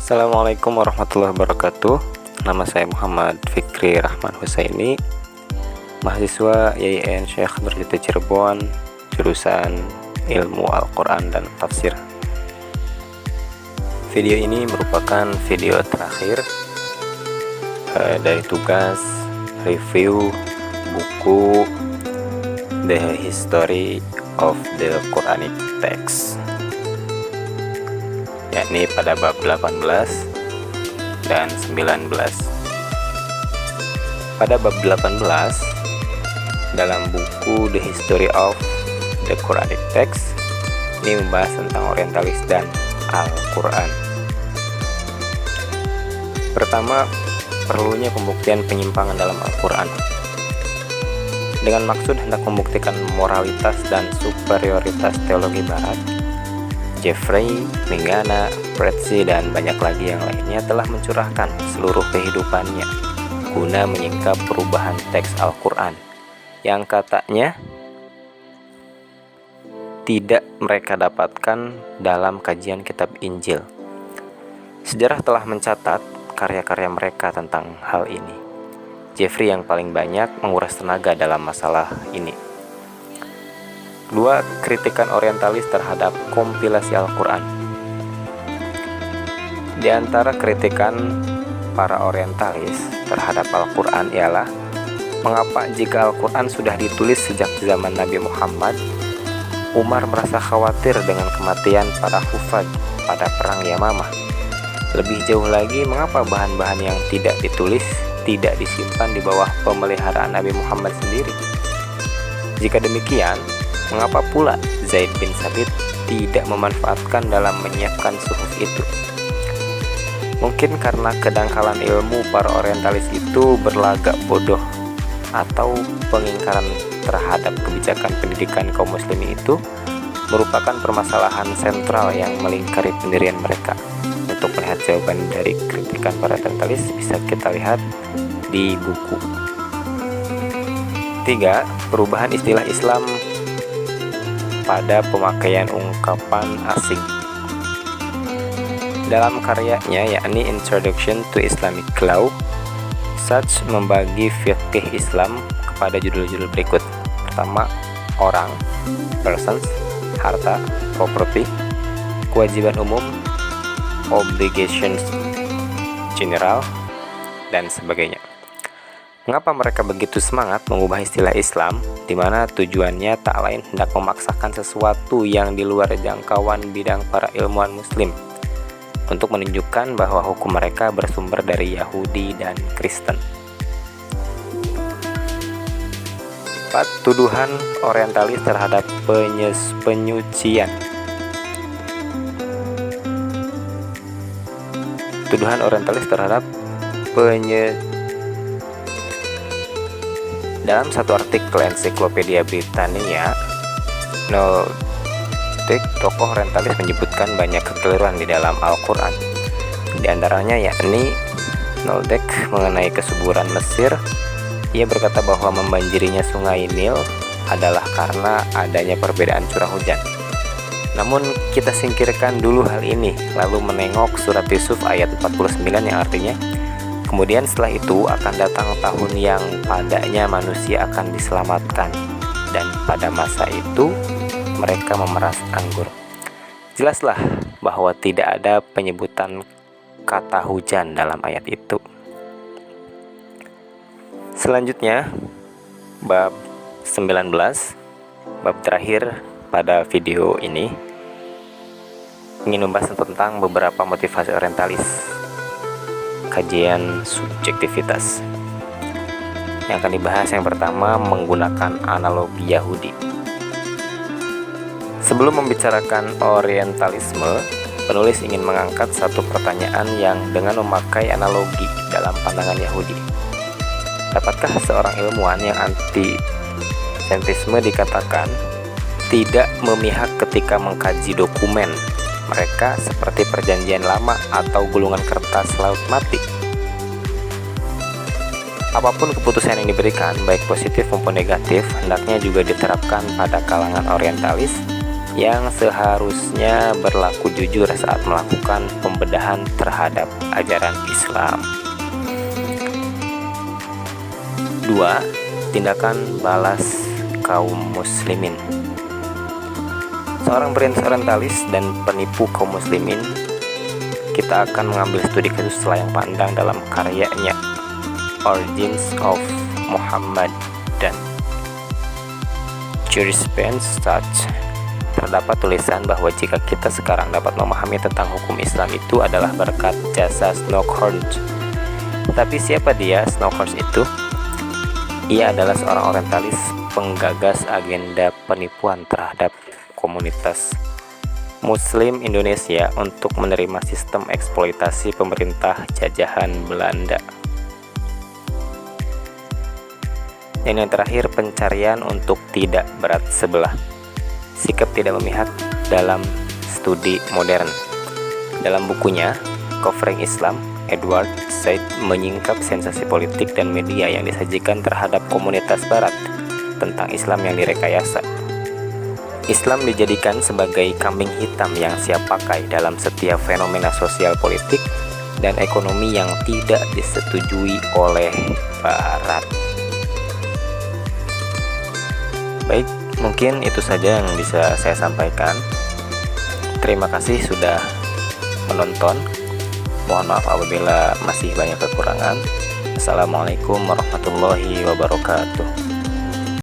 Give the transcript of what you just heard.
Assalamualaikum warahmatullahi wabarakatuh. Nama saya Muhammad Fikri Rahman Husaini, mahasiswa YIN Syekh Nurjati Cirebon, jurusan Ilmu Al-Quran dan Tafsir. Video ini merupakan video terakhir dari tugas review buku The History of the Quranic Text, yakni pada bab 18 dan 19. Pada bab 18 dalam buku The History of the Quranic Text ini membahas tentang orientalis dan Al-Quran. Pertama, perlunya pembuktian penyimpangan dalam Al-Quran dengan maksud hendak membuktikan moralitas dan superioritas teologi barat. Jeffrey, Mingana, Pretzi, dan banyak lagi yang lainnya telah mencurahkan seluruh kehidupannya guna menyingkap perubahan teks Al-Quran yang katanya tidak mereka dapatkan dalam kajian kitab Injil. Sejarah telah mencatat karya-karya mereka tentang hal ini. Jeffrey yang paling banyak menguras tenaga dalam masalah ini. Dua, kritikan orientalis terhadap kompilasi Al-Quran. Di antara kritikan para orientalis terhadap Al-Quran ialah mengapa jika Al-Quran sudah ditulis sejak zaman Nabi Muhammad, Umar merasa khawatir dengan kematian para hufaz pada perang Yamamah. Lebih jauh lagi, mengapa bahan-bahan yang tidak ditulis tidak disimpan di bawah pemeliharaan Nabi Muhammad sendiri? Jika demikian, mengapa pula Zaid bin Sabit tidak memanfaatkan dalam menyiapkan suhuf itu? Mungkin karena kedangkalan ilmu para orientalis itu berlagak bodoh, atau pengingkaran terhadap kebijakan pendidikan kaum muslimin itu merupakan permasalahan sentral yang melingkari pendirian mereka. Untuk melihat jawaban dari kritikan para orientalis bisa kita lihat di buku. 3. Perubahan istilah Islam pada pemakaian ungkapan asing. Dalam karyanya yakni Introduction to Islamic Law, Sachs membagi fikih Islam kepada judul-judul berikut. Pertama, orang, persons, harta, property, kewajiban umum, obligations general, dan sebagainya. Mengapa mereka begitu semangat mengubah istilah Islam, di mana tujuannya tak lain hendak memaksakan sesuatu yang di luar jangkauan bidang para ilmuwan Muslim, untuk menunjukkan bahwa hukum mereka bersumber dari Yahudi dan Kristen. 4. Tuduhan orientalis terhadap penyucian. Tuduhan orientalis terhadap dalam satu artikel Ensiklopedia Britania, tokoh orientalis menyebutkan banyak kekeliruan di dalam Al-Quran. Di antaranya yakni Noldek mengenai kesuburan Mesir. Ia berkata bahwa membanjirinya sungai Nil adalah karena adanya perbedaan curah hujan. Namun kita singkirkan dulu hal ini, lalu menengok surat Yusuf ayat 49 yang artinya, kemudian setelah itu akan datang tahun yang padanya manusia akan diselamatkan, dan pada masa itu mereka memeras anggur. Jelaslah bahwa tidak ada penyebutan kata hujan dalam ayat itu. Selanjutnya, bab 19, bab terakhir pada video ini, ingin membahas tentang beberapa motivasi orientalis, kajian subjektivitas. Yang akan dibahas yang pertama menggunakan analogi Yahudi. Sebelum membicarakan orientalisme, penulis ingin mengangkat satu pertanyaan yang dengan memakai analogi dalam pandangan Yahudi. Dapatkah seorang ilmuwan yang anti-sentisme dikatakan tidak memihak ketika mengkaji dokumen mereka seperti perjanjian lama atau gulungan kertas laut mati? Apapun keputusan yang diberikan, baik positif maupun negatif, hendaknya juga diterapkan pada kalangan orientalis yang seharusnya berlaku jujur saat melakukan pembedahan terhadap ajaran Islam. 2. Tindakan balas kaum muslimin. Seorang perintis orientalis dan penipu kaum muslimin, kita akan mengambil studi kasus layang pandang dalam karyanya Origins of Muhammad dan Jurisprudence. Terdapat tulisan bahwa jika kita sekarang dapat memahami tentang hukum Islam itu adalah berkat jasa Snowhorn. Tapi siapa dia Snowhorn itu? Ia adalah seorang orientalis penggagas agenda penipuan terhadap komunitas Muslim Indonesia untuk menerima sistem eksploitasi pemerintah jajahan Belanda. Dan yang terakhir, pencarian untuk tidak berat sebelah. Sikap tidak memihak dalam studi modern. Dalam bukunya Covering Islam, Edward Said menyingkap sensasi politik dan media yang disajikan terhadap komunitas barat tentang Islam yang direkayasa. Islam dijadikan sebagai kambing hitam yang siap pakai dalam setiap fenomena sosial, politik, dan ekonomi yang tidak disetujui oleh barat. Baik, mungkin itu saja yang bisa saya sampaikan. Terima kasih sudah menonton. Mohon maaf apabila masih banyak kekurangan. Assalamualaikum warahmatullahi wabarakatuh.